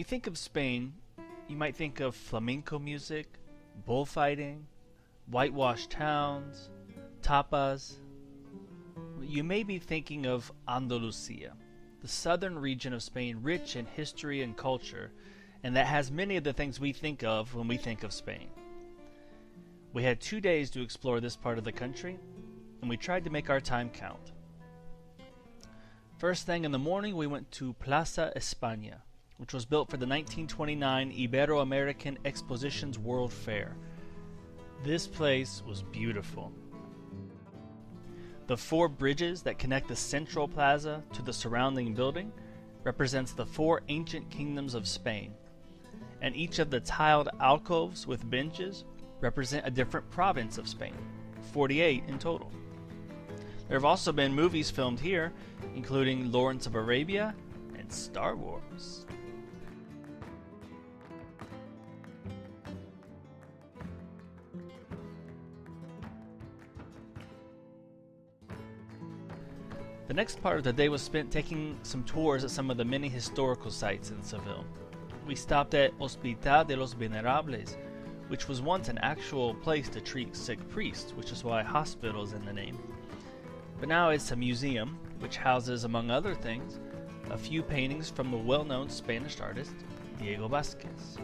you think of Spain, you might think of flamenco music, bullfighting, whitewashed towns, tapas. You may be thinking of Andalusia, the southern region of Spain rich in history and culture, and that has many of the things we think of when we think of Spain. We had 2 days to explore this part of the country, and we tried to make our time count. First thing in the morning, we went to Plaza de España, which was built for the 1929 Ibero-American Expositions World Fair. This place was beautiful. The 4 bridges that connect the central plaza to the surrounding building represents the 4 ancient kingdoms of Spain, and each of the tiled alcoves with benches represent a different province of Spain, 48 in total. There have also been movies filmed here, including Lawrence of Arabia and Star Wars. The next part of the day was spent taking some tours at some of the many historical sites in Seville. We stopped at Hospital de los Venerables, which was once an actual place to treat sick priests, which is why hospital is in the name. But now it's a museum, which houses, among other things, a few paintings from the well-known Spanish artist Diego Vázquez.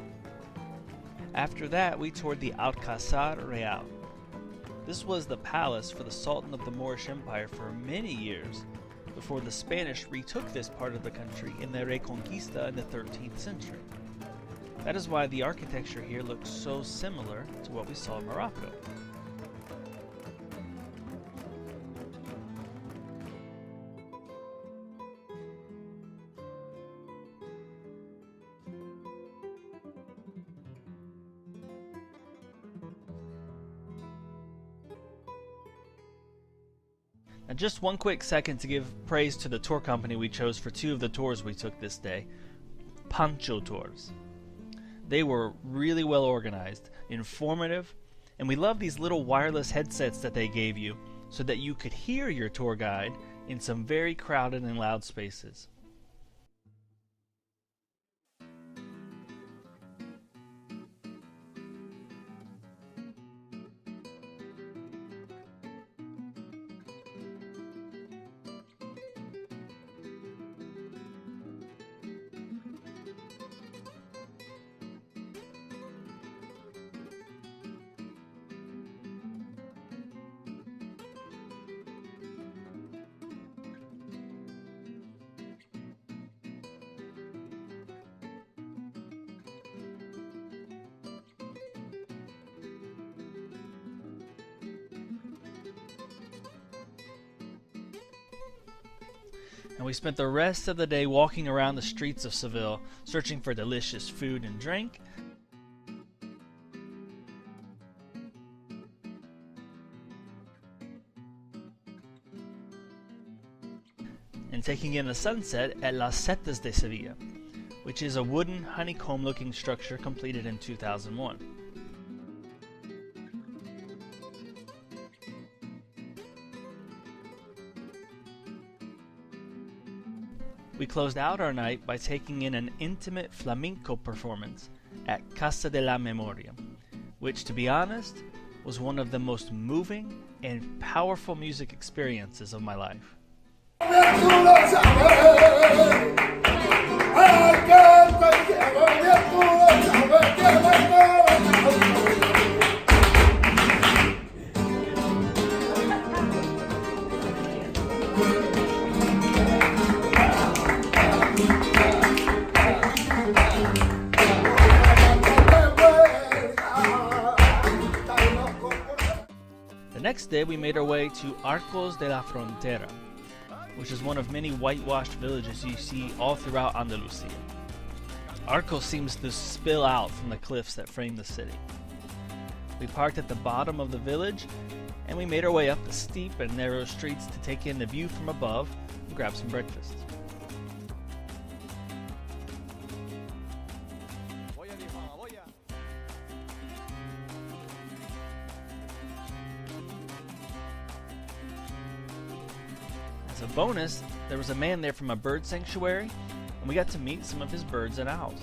After that, we toured the Alcazar Real. This was the palace for the Sultan of the Moorish Empire for many years, before the Spanish retook this part of the country in the Reconquista in the 13th century. That is why the architecture here looks so similar to what we saw in Morocco. Now just one quick second to give praise to the tour company we chose for 2 of the tours we took this day, Pancho Tours. They were really well organized, informative, and we love these little wireless headsets that they gave you so that you could hear your tour guide in some very crowded and loud spaces. And we spent the rest of the day walking around the streets of Seville, searching for delicious food and drink, and taking in the sunset at Las Setas de Sevilla, which is a wooden honeycomb-looking structure completed in 2001. We closed out our night by taking in an intimate flamenco performance at Casa de la Memoria, which, to be honest, was one of the most moving and powerful music experiences of my life. The next day we made our way to Arcos de la Frontera, which is one of many whitewashed villages you see all throughout Andalusia. Arcos seems to spill out from the cliffs that frame the city. We parked at the bottom of the village and we made our way up the steep and narrow streets to take in the view from above and grab some breakfast. As a bonus, there was a man there from a bird sanctuary, and we got to meet some of his birds and owls.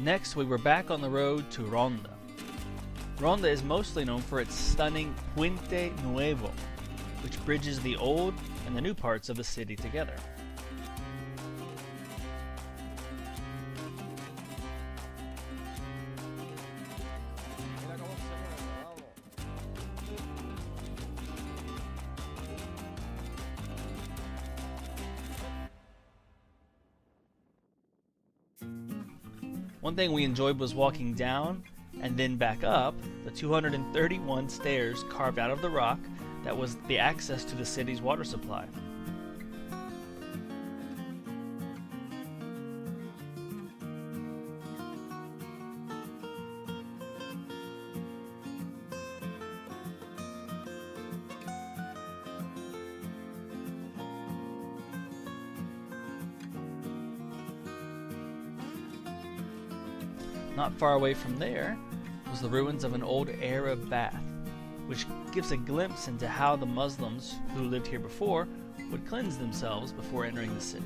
Next, we were back on the road to Ronda. Ronda is mostly known for its stunning Puente Nuevo, which bridges the old and the new parts of the city together. One thing we enjoyed was walking down and then back up the 231 stairs carved out of the rock that was the access to the city's water supply. Not far away from there was the ruins of an old Arab bath, which gives a glimpse into how the Muslims who lived here before would cleanse themselves before entering the city.